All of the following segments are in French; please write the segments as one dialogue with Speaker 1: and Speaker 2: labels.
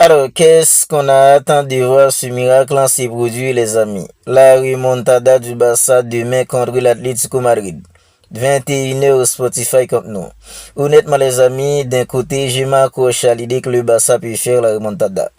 Speaker 1: Alors, qu'est-ce qu'on a attendu de voir ce miracle en s'est produit, les amis? La remontada du Barça demain contre l'Atlético Madrid. 21h au Spotify contre nous. Honnêtement, les amis, d'un côté, je m'accroche à l'idée que le Barça peut faire la remontada.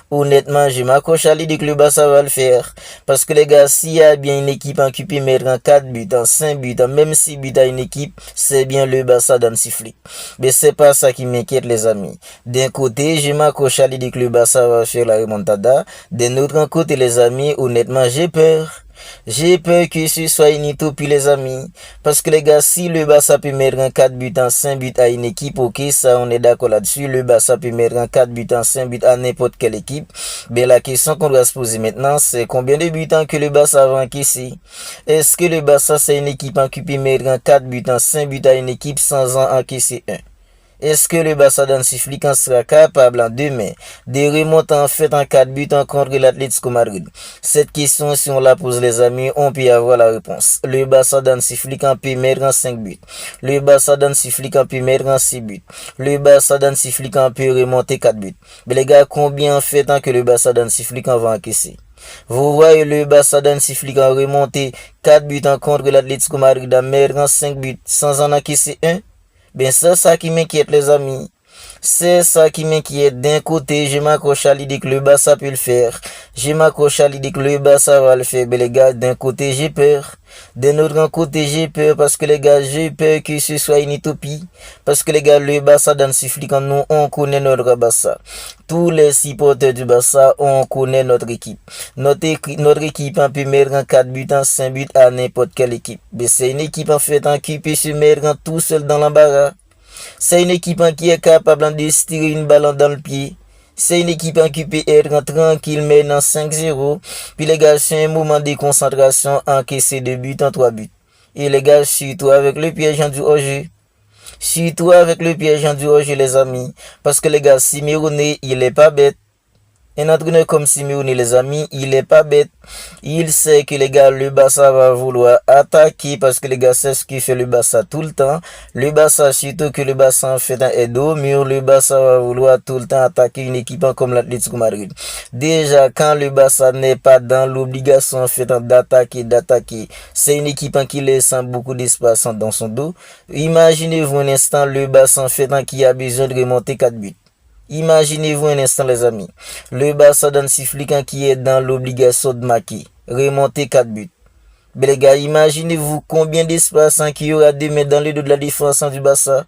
Speaker 1: Honnêtement, je m'accroche à l'idée que le Barça va le faire. Parce que les gars, s'il y a bien une équipe en qui peut mettre en 4 buts, en 5 buts, en même 6 buts à une équipe, c'est bien le Barça dans le sifflet. Mais c'est pas ça qui m'inquiète, les amis. D'un côté, je m'accroche à l'idée que le Barça va faire la remontada. D'un autre côté, les amis, honnêtement, j'ai peur. J'ai peur que ce soit une utopie, les amis. Parce que les gars, si le Barça peut mettre un 4 buts en 5 buts à une équipe, ok, ça on est d'accord là-dessus. Le Barça peut mettre un 4 buts en 5 buts à n'importe quelle équipe. Mais la question qu'on doit se poser maintenant, c'est combien de buts que le Barça va encaisser? Est-ce que le Barça c'est une équipe qui peut mettre un 4 buts en 5 buts à une équipe sans en encaisser un? Est-ce que le Barça d'Ansi-Flick sera capable en demain de remonter en fait en 4 buts contre l'Atlético Madrid? Cette question, si on la pose les amis, on peut avoir la réponse. Le Barça d'Ansi-Flick peut mettre en 5 buts. Le Barça d'Ansi-Flick peut mettre en 6 buts. Le Barça d'Ansi-Flick peut remonter 4 buts. Mais les gars, combien en fait que le Barça d'Ansi-Flick va encaisser? Vous voyez le Barça d'Ansi-Flick a remonté 4 buts contre l'Atlético Madrid en mettre en 5 buts sans en encaisser un? Ben c'est ça qui m'inquiète les amis. C'est ça qui m'inquiète. D'un côté, je m'accroche à l'idée que le Barça peut le faire. Je m'accroche à l'idée que le Barça va le faire. Mais les gars, d'un côté, j'ai peur. D'un autre côté, j'ai peur parce que les gars, j'ai peur que ce soit une utopie. Parce que les gars, le Barça d'Hansi Flick, nous, on connaît notre Barça. Tous les supporters du Barça, on connaît notre équipe. Notre équipe peut mettre en 4 buts, en 5 buts à n'importe quelle équipe. Mais c'est une équipe en fait qui peut se mettre tout seul dans l'embarras. C'est une équipe qui est capable de se tirer une balle dans le pied. C'est une équipe qui peut être tranquille maintenant 5-0. Puis les gars, c'est un moment de concentration encaissé de but en 3 buts. Et les gars, surtout avec le piège du hors-jeu. Surtout avec le piège du hors-jeu, les amis. Parce que les gars, Simeone, il est pas bête. Un entraîneur comme Simeone, les amis, il est pas bête. Il sait que les gars, le Barça va vouloir attaquer parce que les gars, c'est ce qui fait le Barça tout le temps. Le Barça, surtout que le Barça en fait est dos mur, le Barça va vouloir tout le temps attaquer une équipe comme l'Atlético Madrid. Déjà, quand le Barça n'est pas dans l'obligation en fait d'attaquer, c'est une équipe qui laisse beaucoup d'espace dans son dos. Imaginez-vous un instant le Barça en fait qui a besoin de remonter 4 buts. Imaginez-vous un instant les amis, le Barça d'Hansi Flick qui est dans l'obligation de marquer, remonter 4 buts. Mais les gars, imaginez-vous combien d'espace qu'il y aura demain dans le dos de la défense du Barça.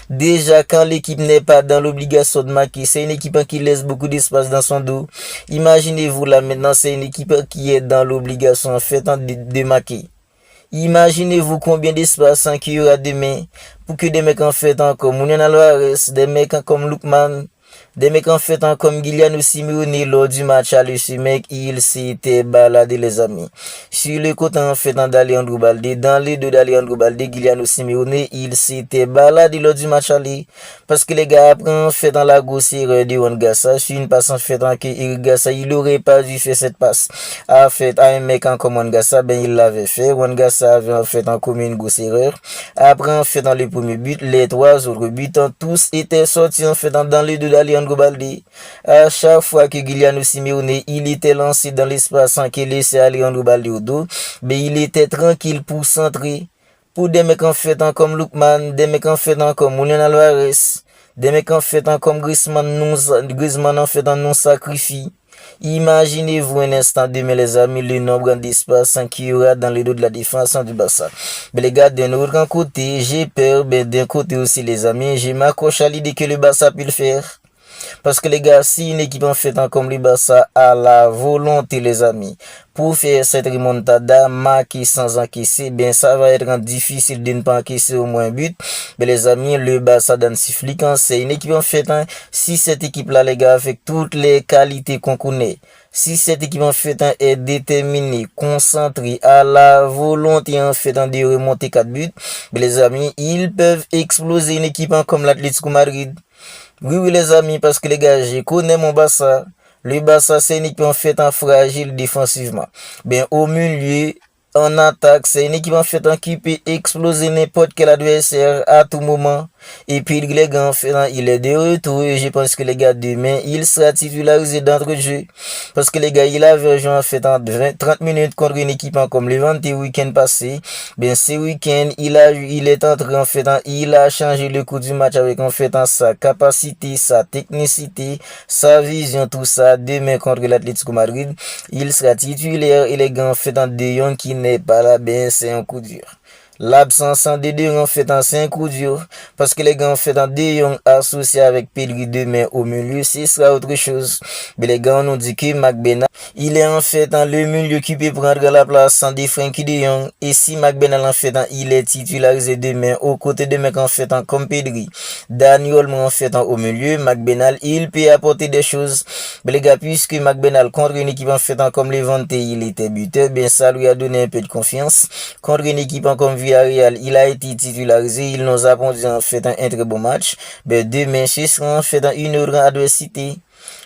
Speaker 1: Déjà, quand l'équipe n'est pas dans l'obligation de marquer, c'est une équipe qui laisse beaucoup d'espace dans son dos. Imaginez-vous là maintenant, c'est une équipe qui est dans l'obligation en fait de marquer. Imaginez-vous combien d'espace qu'il y aura demain pour que des mecs en fait comme Julian Alvarez, des mecs comme Lookman, des mecs en fait comme Giuliano Simeone lors du match à ce mec, il s'était baladé les amis. Sur le côté en fait d'Alejandro Balde, dans les deux d'Alejandro Balde, Giuliano Simeone, il s'était baladé lors du match aller. Parce que les gars, après en fait dans la grosse erreur de Juan Gassa, sur une passe en fait que Eric Gassa, il aurait pas dû faire cette passe. En fait, à un mec comme Juan Gassa, ben il l'avait fait. Juan Gassa avait en fait commis une grosse erreur. Après en fait dans le premier but, les 3 autres buts, tous étaient sortis en fait dans les deux d'Alejandro Balde. À chaque fois que Giuliano Simeone il était lancé dans l'espace sans qu'il laissait Alejandro Balde au dos, mais il était tranquille pour centrer. Pour des mecs en fait comme Lookman, des mecs en fait comme Julian Alvarez, des mecs en fait comme Griezmann en fait non sacrifie. Imaginez-vous un instant demain les amis le nombre d'espace qu'il y aura dans les dos de la défense du Barça. Mais les gars, d'un autre côté, j'ai peur, mais d'un côté aussi les amis, je m'accroche à l'idée que le Barça peut le faire. Parce que les gars, si une équipe en fait comme le Barça a la volonté les amis, pour faire cette remontada, marquer sans encaisser, bien ça va être difficile de ne pas encaisser au moins un but. Mais les amis, le Barça d'Hansi Flick, c'est une équipe en fait, si cette équipe-là les gars, avec toutes les qualités qu'on connaît, si cette équipe en fait est déterminée, concentrée, à la volonté en fait de remonter 4 buts, mais les amis, ils peuvent exploser une équipe comme l'Atlético Madrid. Oui, les amis, parce que les gars, je connais mon Barça. Le Barça, c'est une équipe en fait fragile défensivement. Bien, au milieu, en attaque, c'est une équipe en fait qui peut exploser n'importe quel adversaire à tout moment. Et puis les gars, en fait, il est de retour et je pense que les gars, demain, il sera titularisé d'entre jeu. Parce que les gars, il avait joué en fait en 30 minutes contre une équipe comme Levante week-end passé. Bien, ce week-end, il est entré en fait, il a changé le cours du match avec en fait sa capacité, sa technicité, sa vision, tout ça. Demain contre l'Atlético Madrid, il sera titulaire et les gars, en fait, De Jong qui n'est pas là, ben, c'est un coup dur. L'absence de De Jong en fait c'est un coup dur parce que les gars en fait De Jong associé avec Pedri demain au milieu, ce sera autre chose. Mais les gars on nous dit que McBenal il est en fait dans le milieu qui peut prendre la place de Frenkie De Jong et si McBenal en fait il est titularisé demain aux côtés de mecs en fait comme Pedri, Daniel en fait au milieu, McBenal il peut apporter des choses. Mais les gars puisque McBenal contre une équipe en fait comme Levante il était buteur, bien ça lui a donné un peu de confiance contre une équipe comme Villarreal, il a été titularisé, il nous a pondu en fait un très bon match. Ben demain, ce sera en fait une autre adversité.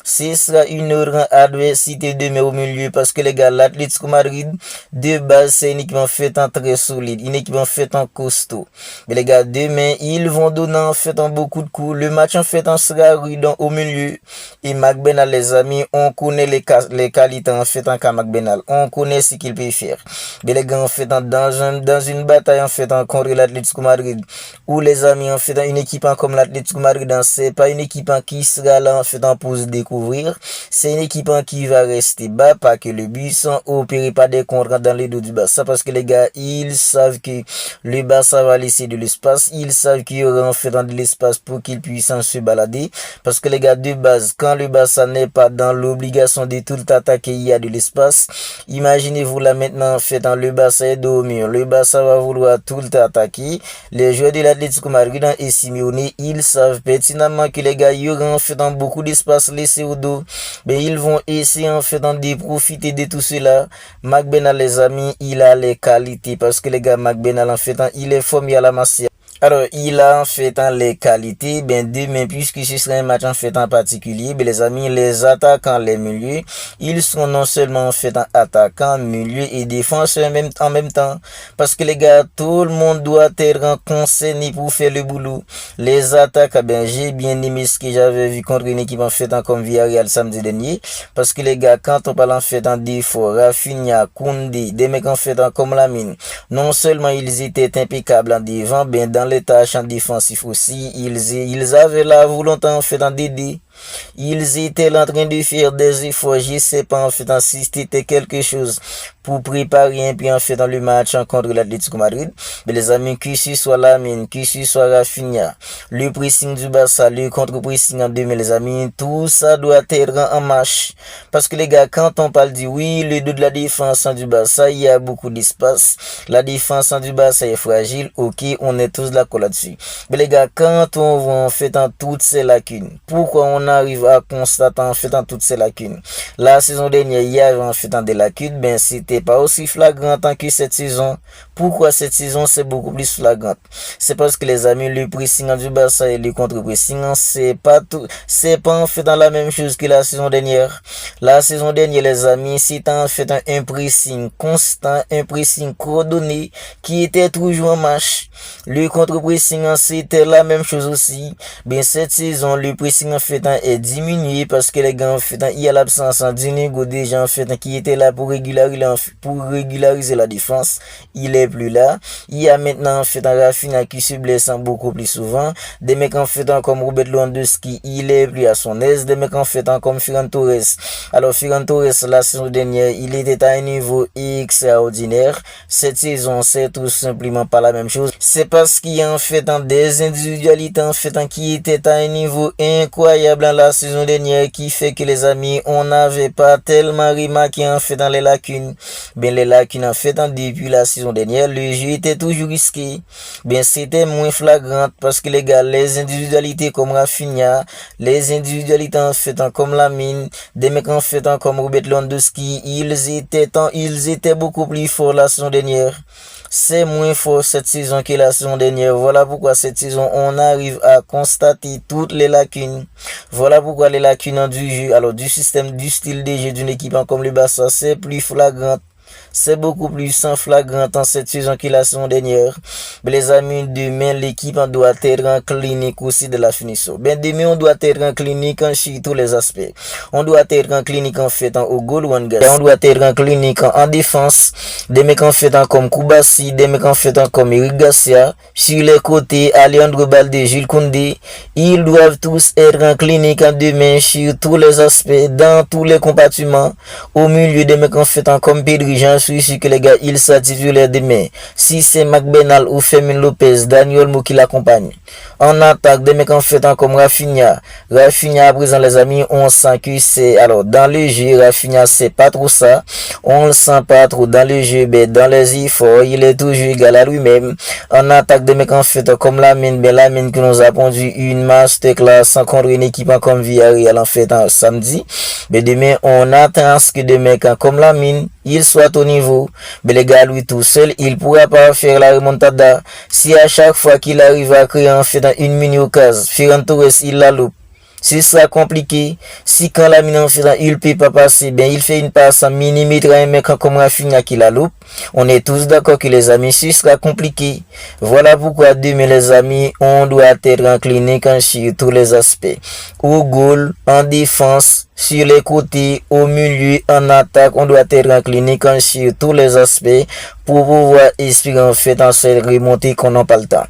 Speaker 1: Ce sera une autre adversité demain au milieu parce que les gars, l'Atlético Madrid, de base, c'est une équipe en fait très solide, une équipe en fait costaud. Mais les gars, demain, ils vont donner en fait beaucoup de coups. Le match en fait sera rude au milieu. Et McBenal, les amis, on connaît les qualités en fait en cas McBenal. On connaît ce qu'il peut faire. Mais les gars, en fait, dans une bataille en fait contre l'Atlético Madrid, où les amis, en fait, une équipe comme l'Atlético Madrid, c'est pas une équipe qui sera là en fait pour se découvrir. C'est une équipe qui va rester bas, pas que le but sans opérer pas des contrats dans les dos du Barça, parce que les gars, ils savent que le Barça va laisser de l'espace, ils savent qu'il y aura en fait de l'espace pour qu'ils puissent se balader, parce que les gars, de base, quand le Barça n'est pas dans l'obligation de tout attaquer, il y a de l'espace. Imaginez-vous là maintenant, en fait, le Barça est dos au mur, le Barça va vouloir tout attaquer. Les joueurs de l'Atlético Madrid et Simeone, ils savent pertinemment que les gars, il y aura en fait beaucoup d'espace laissé au dos, mais ils vont essayer en fait de profiter de tout cela. McBenal, les amis, il a les qualités parce que les gars, McBenal en fait, il est formé à la masse. Alors, il a en fait les qualités, ben demain, puisque ce sera un match en fait en particulier, ben les amis, les attaquants, les milieux, ils seront non seulement en fait attaquants, milieu et défenseurs en même temps. Parce que les gars, tout le monde doit être concerné pour faire le boulot. Les attaques, ben j'ai bien aimé ce que j'avais vu contre une équipe en fait comme Villarreal samedi dernier. Parce que les gars, quand on parle en fait en défaut, Rafinha, Koundé, des mecs en fait comme Lamine, non seulement ils étaient impeccables en devant, ben dans les tâches en défensif aussi, ils avaient la volonté en fait d'aider. Ils étaient en train de faire des efforts, je sais pas en fait si c'était quelque chose pour préparer un peu en fait dans le match contre l'Atlético Madrid. Mais les amis, que ce soit Lamine, que ce soit Rafinha, le pressing du Barça, le contre-pressing en 2000, les amis, tout ça doit être en marche. Parce que les gars, quand on parle du oui, le dos de la défense du Barça, il y a beaucoup d'espace. La défense du Barça est fragile, ok, on est tous d'accord là-dessus. Mais les gars, quand on voit en fait en toutes ces lacunes, pourquoi on arrive à constater en fait en toutes ces lacunes? La saison dernière, il y avait en fait des lacunes, ben c'était pas aussi flagrant que cette saison. Pourquoi cette saison c'est beaucoup plus flagrant? C'est parce que les amis, le pressing du Barça et le contre-pressing, c'est pas en fait dans la même chose que la saison dernière. La saison dernière, les amis, c'était en fait un pressing constant, un pressing coordonné qui était toujours en marche. Le contre-pressing, c'était la même chose aussi. Ben cette saison, le pressing en fait est diminué parce que les gars en fait il y a l'absence d'Inigo déjà en fait qui était là pour régulariser la défense. Il est plus là. Il y a maintenant en fait un Rafinha qui se blesse beaucoup plus souvent. Des mecs en fait comme Robert Lewandowski, il est plus à son aise. Des mecs en fait comme Ferran Torres. Alors Ferran Torres la saison dernière, il était à un niveau extraordinaire. Cette saison, c'est tout simplement pas la même chose. C'est parce qu'il y a en fait des individualités en fait qui étaient à un niveau incroyable dans la saison dernière qui fait que les amis, on n'avait pas tellement remarqué en fait dans les lacunes. Ben les lacunes en fait depuis la saison dernière, le jeu était toujours risqué. Ben c'était moins flagrant parce que les gars, les individualités comme Rafinha, les individualités en fait comme Lamine, des mecs en fait comme Robert Lewandowski, ils étaient beaucoup plus forts la saison dernière. C'est moins fort cette saison que la saison dernière. Voilà pourquoi cette saison, on arrive à constater toutes les lacunes. Voilà pourquoi les lacunes du jeu, alors du système, du style de jeu d'une équipe comme le Barça, c'est plus flagrant. C'est beaucoup plus en flagrant en cette saison que la saison dernière. Mais les amis, demain, l'équipe doit être en clinique aussi de la finition. Demain, on doit être en clinique en tous les aspects. On doit être en clinique en fait au goal ou en gaz. On doit être en clinique en défense. Des mecs en fait comme Koubassi, des mecs en fait comme Eric Garcia. Sur les côtés, Alejandro Balde, Jules Koundé. Ils doivent tous être en clinique en demain sur tous les aspects, dans tous les compartiments. Au milieu des mecs en fait comme Pedri, j'en suis sûr que les gars, ils sont titulaires demain. Si c'est McBenal ou Fermin Lopez, Daniel Mo qui l'accompagne. En attaque, des mecs en fait comme Rafinha. Rafinha, à présent, les amis, on sent que c'est, alors, dans le jeu, Rafinha, c'est pas trop ça. On le sent pas trop dans le jeu, mais dans les efforts, il est toujours égal à lui-même. En attaque, des mecs en fait comme Lamine qui nous a pondu une masterclass contre une équipe comme Villarreal en fait samedi. Mais demain, on attend à ce que des mecs comme Lamine, il soit au niveau. Mais les gars, lui tout seul, il pourra pas faire la remontada. Si à chaque fois qu'il arrive à créer en fait une mini-occasion, Ferran Torres, il la loupe. Ce sera compliqué. Si quand la mine en fait il peut pas passer, il fait une passe à millimètre à un mec comme Rafinha qui la loupe. On est tous d'accord que les amis, ce sera compliqué. Voilà pourquoi demain les amis, on doit être en clinique sur tous les aspects. Au goal, en défense, sur les côtés, au milieu, en attaque, on doit être en clinique sur tous les aspects pour pouvoir espérer en fait en cette remontée qu'on n'a pas le temps.